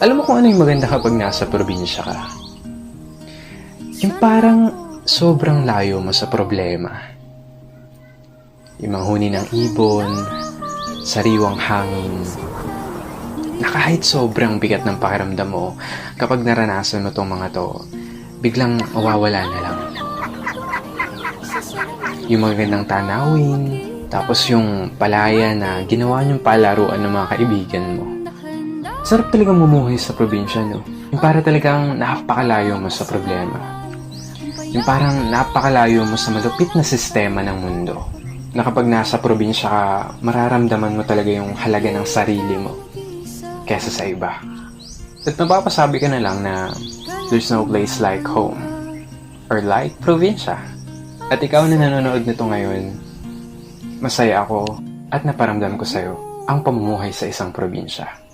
Alam mo kung ano yung maganda kapag nasa probinsya ka? Yung parang sobrang layo mo sa problema. Yung manghuni ng ibon, sariwang hangin, na kahit sobrang bigat ng pakiramdam mo, kapag naranasan mo tong mga to, biglang mawawala na lang. Yung magandang tanawin, tapos yung palaya na ginawa niyong palaruan ng mga kaibigan mo. Sarap talagang mumuhay sa probinsya, no? Yung para talagang napakalayo mo sa problema. Yung parang napakalayo mo sa malupit na sistema ng mundo. Na kapag nasa probinsya ka, mararamdaman mo talaga yung halaga ng sarili mo kesa sa iba. At mapapasabi ka na lang na there's no place like home or like probinsya. At ikaw na nanonood nito ngayon, masaya ako at naparamdam ko sa'yo ang pamumuhay sa isang probinsya.